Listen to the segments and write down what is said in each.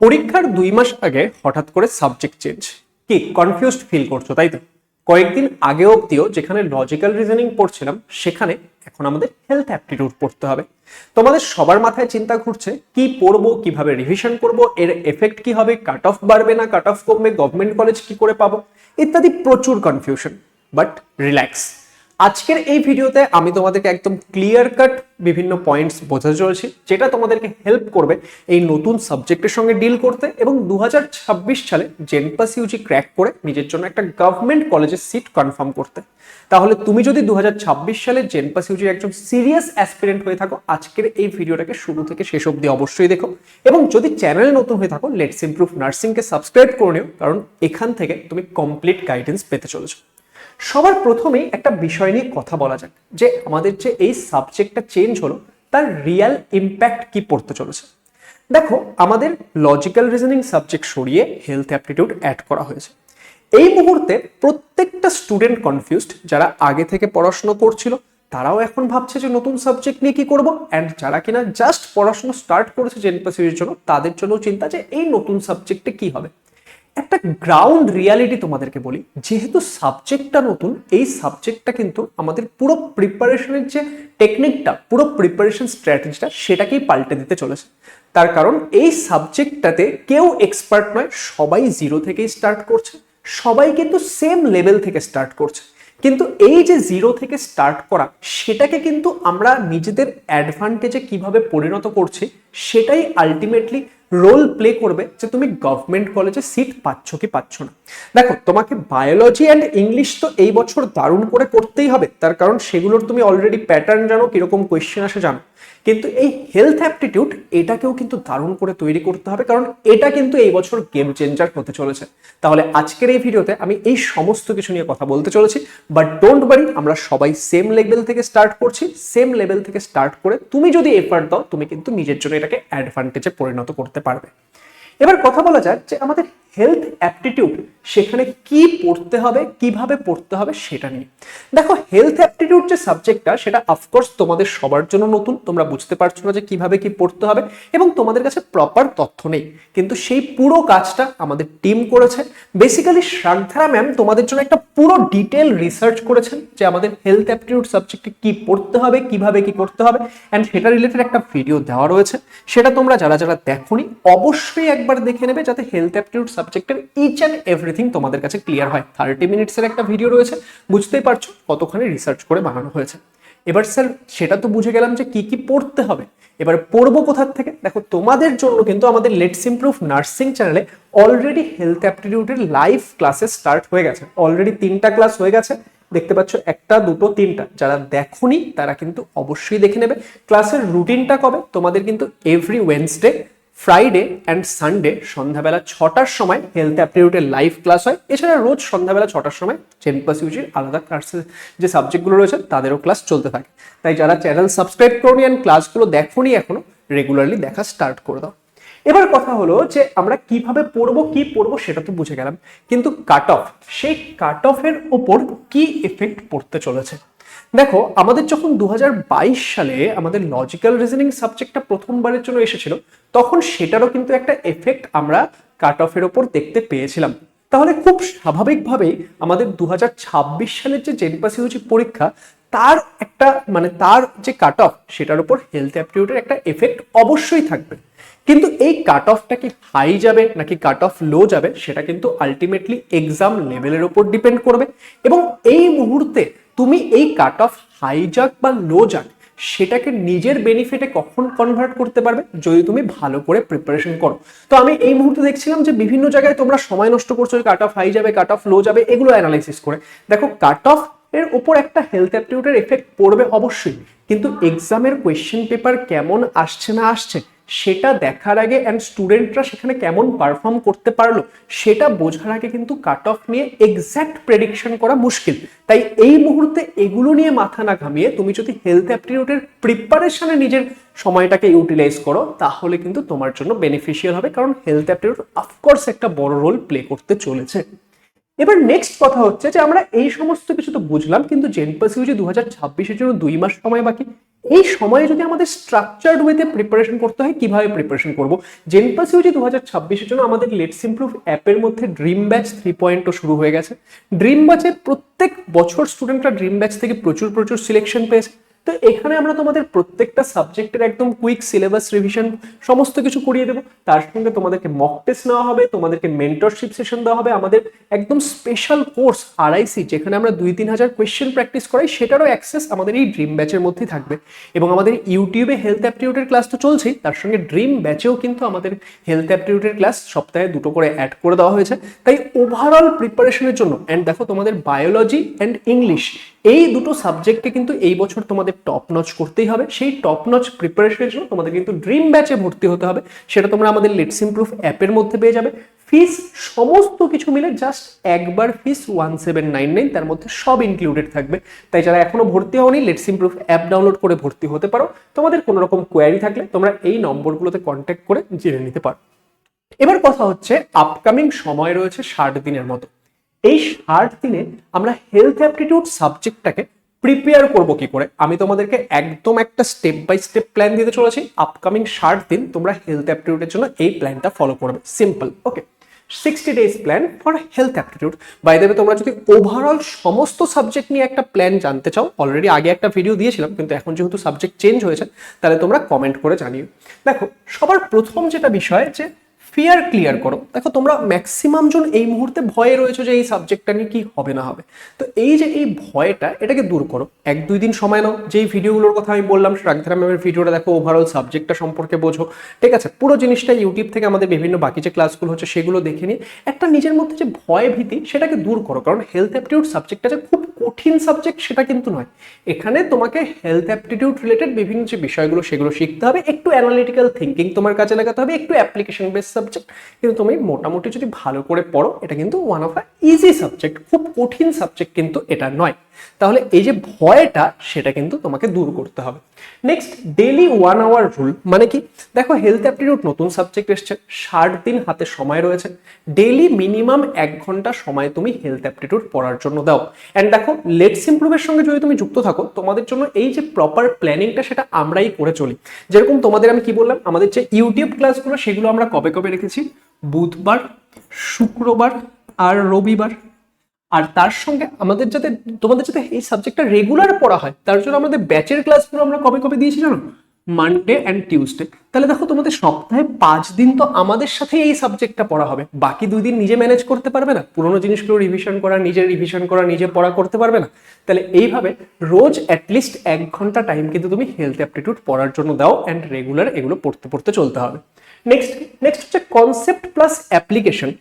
পরীক্ষার 2 মাস আগে হঠাৎ করে সাবজেক্ট চেঞ্জ। কি কনফিউজড ফিল করছো তাই তো? কয়েকদিন আগে অবধিও যেখানে লজিক্যাল রিজনিং পড়ছিলাম সেখানে এখন আমাদের হেলথ অ্যাপটিটিউড পড়তে হবে। তোমাদের সবার মাথায় চিন্তা ঘুরছে কি পড়বো, কিভাবে রিভিশন করব, এর এফেক্ট কি হবে, কাট অফ বাড়বে না কাট অফ কমবে, গভর্নমেন্ট কলেজ কি করে পাবো, ইত্যাদি প্রচুর কনফিউশন। বাট রিল্যাক্স, আজকের এই ভিডিওতে আমি তোমাদেরকে একদম ক্লিয়ার কাট বিভিন্ন পয়েন্টস বোঝাতে চলেছি, যেটা তোমাদেরকে হেল্প করবে এই নতুন সাবজেক্টের সঙ্গে ডিল করতে এবং 2026 সালে জেনপাস ইউজি ক্র্যাক করে নিজের জন্য একটা গভর্নমেন্ট কলেজের সিট কনফার্ম করতে। তাহলে তুমি যদি 2026 সালে জেনপাস ইউজির একজন সিরিয়াস অ্যাসপিরেন্ট হয়ে থাকো, আজকের এই ভিডিওটাকে শুরু থেকে শেষ অবধি অবশ্যই দেখো। এবং যদি চ্যানেলে নতুন হয়ে থাকো, লেটস ইমপ্রুভ নার্সিংকে সাবস্ক্রাইব করে নিও, কারণ এখান থেকে তুমি কমপ্লিট গাইডেন্স পেতে চলেছো। সবার প্রথমেই একটা বিষয় নিয়ে কথা বলা যাক, যে আমাদের যে এই সাবজেক্টটা চেঞ্জ হলো তার রিয়েল ইম্প্যাক্ট কি পড়তে চলেছে। দেখো, আমাদের লজিক্যাল রিজনিং সাবজেক্ট সরিয়ে হেলথ অ্যাপটিটিউড অ্যাড করা হয়েছে। এই মুহূর্তে প্রত্যেকটা স্টুডেন্ট কনফিউজড। যারা আগে থেকে পড়াশোনা করছিল তারাও এখন ভাবছে যে নতুন সাবজেক্ট নিয়ে কি করব, অ্যান্ড যারা কিনা জাস্ট পড়াশোনা স্টার্ট করেছে জেনপাস ইউজির জন্য তাদের জন্য চিন্তা যে এই নতুন সাবজেক্টে কি হবে। একটা গ্রাউন্ড রিয়ালিটি তোমাদেরকে বলি, যেহেতু সাবজেক্টটা নতুন, এই সাবজেক্টটা কিন্তু আমাদের পুরো প্রিপারেশনের যে টেকনিকটা, পুরো প্রিপারেশন স্ট্র্যাটেজিটা সেটাকেই পাল্টে দিতে চলেছে। তার কারণ এই সাবজেক্টটাতে কেউ এক্সপার্ট নয়, সবাই জিরো থেকেই স্টার্ট করছে, সবাই কিন্তু সেম লেভেল থেকে স্টার্ট করছে। কিন্তু এই যে জিরো থেকে স্টার্ট করা, সেটাকে কিন্তু আমরা নিজেদের অ্যাডভান্টেজে কিভাবে পরিণত করছি সেটাই আলটিমেটলি রোল প্লে করবে যে তুমি গভর্নমেন্ট কলেজে সিট পাচ্ছ কি পাচ্ছ না। দেখো, তোমাকে বায়োলজি অ্যান্ড ইংলিশ তো এই বছর দারুণ করে করতেই হবে, তার কারণ সেগুলোর তুমি অলরেডি প্যাটার্ন জানো, কিরকম কোয়েশ্চেন আসে জানো। কিন্তু এই হেলথ অ্যাপটিটিউড এটাকেও কিন্তু দারুণ করে তৈরি করতে হবে, কারণ এটা কিন্তু এই বছর গেম চেঞ্জার হতে চলেছে। তাহলে আজকের এই ভিডিওতে আমি এই সমস্ত কিছু নিয়ে কথা বলতে চলেছি। বাট ডোন্ট ওয়ারি, আমরা সবাই সেম লেভেল থেকে স্টার্ট করছি। সেম লেভেল থেকে স্টার্ট করে তুমি যদি এফর্ট দাও, তুমি কিন্তু নিজের জন্য এটাকে অ্যাডভান্টেজে পরিণত করতে পারবে। এবার কথা বলা যাক যে আমাদের হেলথ অ্যাপটিটিউড সেখানে কি পড়তে হবে, কিভাবে পড়তে হবে সেটা নিয়ে। দেখো, হেলথ অ্যাপটিটিউড যে সাবজেক্টটা সেটা অফকোর্স তোমাদের সবার জন্য নতুন, তোমরা বুঝতে পারছো না যে কিভাবে কি পড়তে হবে এবং তোমাদের কাছে প্রপার তথ্য নেই। কিন্তু সেই পুরো কাজটা আমাদের টিম করেছে। বেসিক্যালি শ্রাদ্ধা ম্যাম তোমাদের জন্য একটা পুরো ডিটেল রিসার্চ করেছেন যে আমাদের হেলথ অ্যাপটিটিউড সাবজেক্টে কি পড়তে হবে, কিভাবে কি করতে হবে, অ্যান্ড সেটা রিলেটেড একটা ভিডিও দেওয়া রয়েছে। সেটা তোমরা যারা যারা দেখোনি অবশ্যই একবার দেখে নেবে, যাতে হেলথ অ্যাপটিটিউড সাবজেক্টের ইচ অ্যান্ড এভরিথিং তোমাদের কাছে ক্লিয়ার হয়। 30 মিনিটসের একটা ভিডিও রয়েছে, বুঝতেই পারছো কতখানি রিসার্চ করে বানানো হয়েছে। এবার স্যার, সেটা তো বুঝে গেলাম যে কি কি পড়তে হবে, এবার পড়বো কোথার থেকে। দেখো, তোমাদের জন্য কিন্তু আমাদের লেটস ইমপ্রুভ নার্সিং চ্যানেলে অলরেডি হেলথ অ্যাপটিটিউডের লাইভ ক্লাসেস স্টার্ট হয়ে গেছে। অলরেডি 3টা ক্লাস হয়ে গেছে, দেখতে পাচ্ছ, 1টা 2টো 3টা। যারা দেখোনি তারা কিন্তু অবশ্যই দেখে নেবে। ক্লাসের রুটিনটা কবে, তোমাদের কিন্তু every Wednesday, Friday and Sunday সন্ধ্যাবেলা 6টার সময় হেলথ অ্যাপটিটিউডের লাইভ ক্লাস হয়। এছাড়া রোজ সন্ধ্যাবেলা 6টার সময় জেনপাস ইউজির আলাদা ক্লাসের যে সাবজেক্টগুলো রয়েছে তাদেরও ক্লাস চলতে থাকে। তাই যারা চ্যানেল সাবস্ক্রাইব করোনি অ্যান্ড ক্লাসগুলো দেখোনি এখনো, রেগুলারলি দেখা স্টার্ট করে দাও। এবার কথা হলো যে আমরা কিভাবে পড়বো, কি পড়বো সেটা তো বুঝে গেলাম, কিন্তু কাট অফ, সেই কাট অফের ওপর কি এফেক্ট পড়তে চলেছে। দেখো, আমাদের যখন 2022 সালে আমাদের লজিক্যাল রিজনিং সাবজেক্টটা প্রথমবারের জন্য এসেছিল, তখন সেটারও কিন্তু একটা এফেক্ট আমরা কাট অফের ওপর দেখতে পেয়েছিলাম। তাহলে খুব স্বাভাবিকভাবেই আমাদের 2026 সালের যে জেনপাস ইউজি পরীক্ষা, তার একটা তার যে কাট অফ সেটার উপর হেলথ অ্যাপটিটিউডের একটা এফেক্ট অবশ্যই থাকবে। কিন্তু এই কাট অফটা কি হাই যাবে নাকি কাট অফ লো যাবে, সেটা কিন্তু আলটিমেটলি এক্সাম লেভেলের উপর ডিপেন্ড করবে। এবং এই মুহূর্তে তুমি এই কাট অফ হাই যাক বা লো যাক, সেটাকে নিজের বেনিফিটে কখন কনভার্ট করতে পারবে, যদি তুমি ভালো করে প্রিপারেশন করো। তো আমি এই মুহূর্তে দেখছিলাম যে বিভিন্ন জায়গায় তোমরা সময় নষ্ট করছো, কাট অফ হাই যাবে, কাট অফ লো যাবে, এগুলো অ্যানালাইসিস করে। দেখো, কাট অফ এর উপর একটা হেলথ অ্যাপটিটিউডের এফেক্ট পড়বে অবশ্যই, কিন্তু এক্সামের কোয়েশ্চেন পেপার কেমন আসছে না আসছে সেটা দেখার আগে, অ্যান্ড স্টুডেন্টরা সেখানে কেমন পারফর্ম করতে পারলো সেটা বোঝার আগে কিন্তু কাট অফ নিয়ে এক্স্যাক্ট প্রেডিকশন করা মুশকিল। তাই এই মুহূর্তে এগুলো নিয়ে মাথা না ঘামিয়ে তুমি যদি হেলথ অ্যাপটিটিউডের প্রিপারেশনে নিজের সময়টাকে ইউটিলাইজ করো, তাহলে কিন্তু তোমার জন্য বেনিফিশিয়াল হবে, কারণ হেলথ অ্যাপটিটিউড অফকোর্স একটা বড় রোল প্লে করতে চলেছে। এবার নেক্সট কথা হচ্ছে যে আমরা এই সমস্ত কিছু তো বুঝলাম, কিন্তু জেনপাস ইউজি 2026-এর জন্য 2 মাস সময় বাকি। এই সময়ে যদি আমাদের স্ট্রাকচার্ড ওয়েতে প্রিপারেশন করতে হয়, কিভাবে প্রিপারেশন করব? জেনপাস ইউজি 2026-এর জন্য আমাদের লেটস ইমপ্রুভ অ্যাপের মধ্যে ড্রিম ব্যাচ 3.0 শুরু হয়ে গেছে। ড্রিম ব্যাচে প্রত্যেক বছর স্টুডেন্টরা ড্রিম ব্যাচ থেকে প্রচুর সিলেকশন পেয়েছে। তো এখানে আমরা তোমাদের প্রত্যেকটা সাবজেক্টের একদম কুইক সিলেবাস রিভিশন সমস্ত কিছু করিয়ে দেবো। তার সঙ্গে তোমাদেরকে মক টেস্ট নেওয়া হবে, তোমাদেরকে মেন্টরশিপ সেশন দেওয়া হবে, আমাদের একদম স্পেশাল কোর্স RIC যেখানে আমরা 2-3 হাজার কোয়েশ্চেন প্র্যাকটিস করাই, সেটারও অ্যাক্সেস আমাদের এই ড্রিম ব্যাচের মধ্যেই থাকবে। এবং আমাদের ইউটিউবে হেলথ অ্যাপটিটিউডের ক্লাস তো চলছেই, তার সঙ্গে ড্রিম ব্যাচেও কিন্তু আমাদের হেলথ অ্যাপটিটিউডের ক্লাস সপ্তাহে 2টো করে অ্যাড করে দেওয়া হয়েছে। তাই ওভারঅল প্রিপারেশনের জন্য অ্যান্ড দেখো তোমাদের বায়োলজি অ্যান্ড ইংলিশ এই দুটো সাবজেক্টকে কিন্তু এই বছর তোমাদের টপ নচ করতেই হবে। সেই টপ নচ প্রিপারেশনের জন্য তোমাদের কিন্তু ড্রিম ব্যাচে ভর্তি হতে হবে। সেটা তোমরা আমাদের লেটস ইমপ্রুভ অ্যাপের মধ্যে পেয়ে যাবে। ফিস সমস্ত কিছু মিলে জাস্ট একবার ফিস 1799, তার মধ্যে সব ইনক্লুডেড থাকবে। তাই যারা এখনো ভর্তি হওনি, লেটস ইমপ্রুভ অ্যাপ ডাউনলোড করে ভর্তি হতে পারো। তোমাদের কোনো রকম কোয়ারি থাকলে তোমরা এই নম্বরগুলোতে কন্ট্যাক্ট করে জেনে নিতে পারো। এবার কথা হচ্ছে, আপকামিং সময় রয়েছে 60 দিনের মতো। এই 60 দিনে আমরা হেলথ অ্যাপটিটিউড সাবজেক্টটাকে প্রিপেয়ার করব কি করে, আমি তোমাদেরকে একদম একটা স্টেপ বাই স্টেপ প্ল্যান দিতে চলেছি। আপকামিং 60 দিন তোমরা হেলথ অ্যাপটিটিউডের জন্য এই প্ল্যানটা ফলো করবে। Simple, okay. 60 days plan for health aptitude. By the way, তোমরা যদি ওভারঅল সমস্ত সাবজেক্ট নিয়ে একটা প্ল্যান জানতে চাও, অলরেডি আগে একটা ভিডিও দিয়েছিলাম, কিন্তু এখন যেহেতু সাবজেক্ট চেঞ্জ হয়েছে, তাহলে তোমরা কমেন্ট করে জানিও। দেখো, সবার প্রথম যেটা বিষয় যে ফিয়ার ক্লিয়ার করো। দেখো, তোমরা ম্যাক্সিমাম জন এই মুহূর্তে ভয়ে রয়েছে যে এই সাবজেক্টটা নিয়ে কি হবে না হবে। তো এই যে এই ভয়টা, এটাকে দূর করো। 1-2 দিন সময় নাও। যেই ভিডিওগুলোর কথা আমি বললাম, রাগধারা ম্যামের ভিডিওটা দেখো, ওভারঅল সাবজেক্টটা সম্পর্কে বোঝো, ঠিক আছে? পুরো জিনিসটা ইউটিউব থেকে আমাদের বিভিন্ন বাকি যে ক্লাসগুলো হচ্ছে সেগুলো দেখে নিয়ে একটা নিজের মধ্যে যে ভয় ভীতি, সেটাকে দূর করো। কারণ হেলথ অ্যাপটিটিউড সাবজেক্টটা যে খুব কঠিন সাবজেক্ট সেটা কিন্তু নয়। এখানে তোমাকে হেলথ অ্যাপটিটিউড রিলেটেড বিভিন্ন যে বিষয়গুলো সেগুলো শিখতে হবে, একটু অ্যানালিটিক্যাল থিঙ্কিং তোমার কাজে লাগাতে হবে, একটু অ্যাপ্লিকেশন বেস সাবজেক্ট। কিন্তু তুমি মোটামুটি যদি ভালো করে পড়ো, এটা কিন্তু one of a easy subject, খুব কঠিন সাবজেক্ট কিন্তু এটা নয়। তাহলে এই যে ভয়টা, সেটা কিন্তু তোমাকে দূর করতে হবে। Next, daily 1 hour rule. মানে কি? দেখো, হেলথ অ্যাপটিটিউড নতুন সাবজেক্ট এসছে, 60 দিন হাতে সময় রয়েছে। ডেইলি মিনিমাম 1 ঘন্টা সময় তুমি হেলথ অ্যাপটিটিউড পড়ার জন্য দাও। অ্যান্ড দেখো, লেটস ইমপ্রুভের সঙ্গে যদি তুমি যুক্ত থাকো, তোমাদের জন্য এই যে প্রপার প্ল্যানিংটা, সেটা আমরাই করে চলি। যেরকম তোমাদের আমি কি বললাম, আমাদের যে ইউটিউব ক্লাসগুলো সেগুলো আমরা কবে কবে রেখেছি? বুধবার, শুক্রবার আর রবিবার। আর তার সঙ্গে আমাদের তোমাদের যাতে এই সাবজেক্টটা রেগুলার পড়া হয়, তার জন্য আমাদের ব্যাচের ক্লাসগুলো আমরা কবে কবে দিয়েছি জানো? Monday and Tuesday. তাহলে দেখো, তোমাদের সপ্তাহে 5 দিন তো আমাদের সাথে এই সাবজেক্টটা পড়া হবে। বাকি 2 দিন নিজে ম্যানেজ করতে পারবে না? পুরোনো জিনিসগুলো রিভিশন করা, নিজে পড়া করতে পারবে না? তাহলে এইভাবে রোজ অ্যাটলিস্ট 1 ঘন্টা টাইম কিন্তু তুমি হেলথ অ্যাপটিটিউড পড়ার জন্য দাও, অ্যান্ড রেগুলার এগুলো পড়তে চলতে হবে। নেক্সট হচ্ছে কনসেপ্ট প্লাস অ্যাপ্লিকেশন।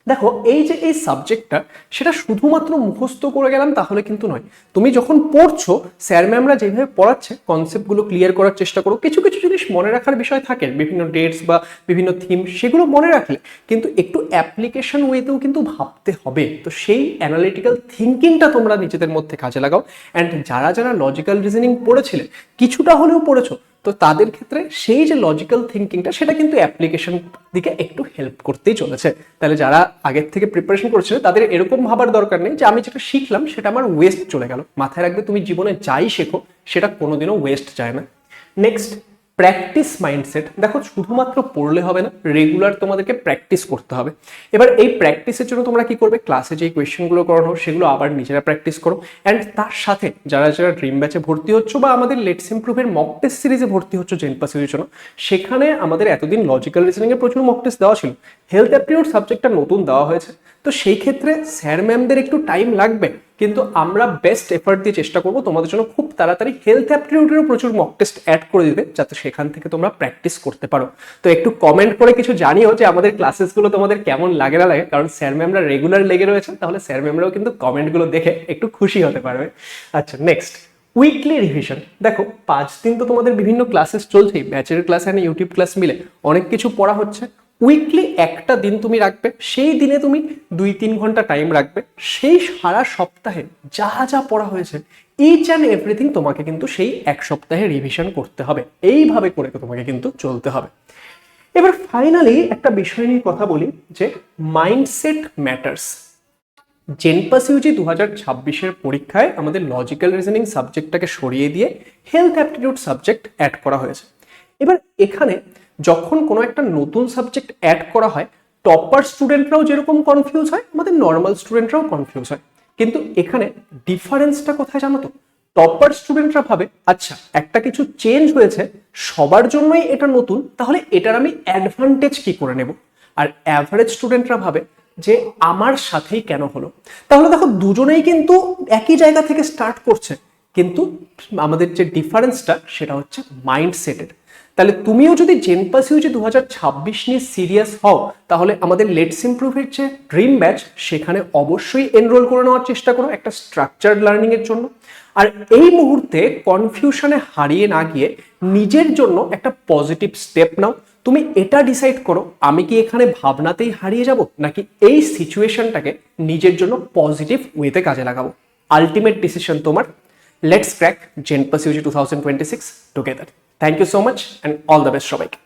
দেখো, এই যে এই সাবজেক্টটা, সেটা শুধুমাত্র মুখস্থ করে গেলাম তাহলে কিন্তু নয়। তুমি যখন পড়ছো, স্যার ম্যামরা যেভাবে পড়াচ্ছে, কনসেপ্টগুলো ক্লিয়ার করার চেষ্টা করো। কিছু কিছু জিনিস মনে রাখার বিষয় থাকে, বিভিন্ন ডেটস বা বিভিন্ন থিম, সেগুলো মনে রাখলে কিন্তু একটু অ্যাপ্লিকেশন ওয়েতেও কিন্তু ভাবতে হবে। তো সেই অ্যানালিটিক্যাল থিঙ্কিংটা তোমরা নিজেদের মধ্যে কাজে লাগাও। অ্যান্ড যারা লজিক্যাল রিজনিং পড়েছিলে, কিছুটা হলেও পড়েছো, তো তাদের ক্ষেত্রে সেই যে লজিক্যাল থিঙ্কিংটা, সেটা কিন্তু অ্যাপ্লিকেশন দিকে একটু হেল্প করতেই চলেছে। তাহলে যারা আগের থেকে প্রিপারেশন করছিল, তাদের এরকম ভাবার দরকার নেই যে আমি যেটা শিখলাম সেটা আমার ওয়েস্ট চলে গেল। মাথায় রাখবে, তুমি জীবনে যাই শেখো, সেটা কোনোদিনও ওয়েস্ট যায় না। Next, practice mindset. দেখো, শুধুমাত্র পড়লে হবে না, রেগুলার তোমাদেরকে প্র্যাকটিস করতে হবে। এবার এই প্র্যাকটিসের জন্য তোমরা কি করবে? ক্লাসে যে কোয়েশ্চেনগুলো করানো, সেগুলো আবার নিজেরা প্র্যাকটিস করো। অ্যান্ড তার সাথে যারা ড্রিম ব্যাচে ভর্তি হচ্ছে বা আমাদের লেটস ইমপ্রুভের মক টেস্ট সিরিজে ভর্তি হচ্ছে জেনপাসের জন্য, সেখানে আমাদের এতদিন লজিক্যাল রিজনিংয়ে প্রচুর মক টেস্ট দেওয়া ছিল, হেলথ অ্যাপটিটিউড সাবজেক্টটা নতুন দেওয়া হয়েছে। তো সেই ক্ষেত্রে স্যার ম্যামদের একটু টাইম লাগবে, কিন্তু আমরা বেস্ট এফার্ট দিয়ে চেষ্টা করবো তোমাদের জন্য খুব তাড়াতাড়ি হেলথ অ্যাপটিটিউডেরও প্রচুর মক টেস্ট অ্যাড করে দিতে, যাতে সেখান থেকে তোমরা প্র্যাকটিস করতে পারো। তো একটু কমেন্ট করে কিছু জানিও যে আমাদের ক্লাসেসগুলো তোমাদের কেমন লাগে না লাগে। কারণ স্যার ম্যামরা রেগুলার লেগে রয়েছে, তাহলে স্যার ম্যামরাও কিন্তু কমেন্টগুলো দেখে একটু খুশি হতে পারবে। আচ্ছা, নেক্সট, উইকলি রিভিশন। দেখো, 5 দিন তো তোমাদের বিভিন্ন ক্লাসেস চলছেই, ব্যাচের ক্লাস আর ইউটিউব ক্লাস মিলে অনেক কিছু পড়া হচ্ছে। উইকলি একটা দিন তুমি রাখবে, সেই দিনে তুমি 2-3 ঘন্টা টাইম রাখবে। সেই সারা সপ্তাহে যা যা পড়া হয়েছে, ইচ অ্যান্ড এভরিথিং তোমাকে কিন্তু সেই 1 সপ্তাহে রিভিশন করতে হবে। এইভাবে করে তোমাকে কিন্তু চলতে হবে। এবার ফাইনালি একটা বিষয় নিয়ে কথা বলি, যে মাইন্ডসেট ম্যাটার্স। জেনপাস ইউজি 2026-এর পরীক্ষায় আমাদের লজিক্যাল রিজনিং সাবজেক্টটাকে সরিয়ে দিয়ে হেলথ অ্যাপটিটিউড সাবজেক্ট অ্যাড করা হয়েছে। এবার এখানে যখন কোনো একটা নতুন সাবজেক্ট অ্যাড করা হয়, টপার স্টুডেন্টরাও যেরকম কনফিউজ হয়, আমাদের নর্মাল স্টুডেন্টরাও কনফিউজ হয়। কিন্তু এখানে ডিফারেন্সটা কোথায় জানো তো? টপার স্টুডেন্টরা ভাবে আচ্ছা একটা কিছু চেঞ্জ হয়েছে, সবার জন্যই এটা নতুন, তাহলে এটার আমি অ্যাডভান্টেজ কি করে নেব। আর অ্যাভারেজ স্টুডেন্টরা ভাবে যে আমার সাথেই কেন হলো। তাহলে দেখো দুজনেই কিন্তু একই জায়গা থেকে স্টার্ট করছে, কিন্তু আমাদের যে ডিফারেন্সটা সেটা হচ্ছে মাইন্ডসেটের। তাহলে তুমিও যদি জেনপাস ইউজি 2026 নিয়ে সিরিয়াস হও, তাহলে আমাদের লেটস ইমপ্রুভের যে ড্রিম ব্যাচ সেখানে অবশ্যই এনরোল করে নেওয়ার চেষ্টা করো একটা স্ট্রাকচার্ড লার্নিং এর জন্য। আর এই মুহূর্তে কনফিউশনে হারিয়ে না গিয়ে নিজের জন্য একটা পজিটিভ স্টেপ নাও। তুমি এটা ডিসাইড করো আমি কি এখানে ভাবনাতেই হারিয়ে যাব, নাকি এই সিচুয়েশনটাকে নিজের জন্য পজিটিভ ওয়েতে কাজে লাগাবো। আলটিমেট ডিসিশন তোমার। Let's crack JENPAS UG 2026 together. Thank you so much and all the best সবাইকে।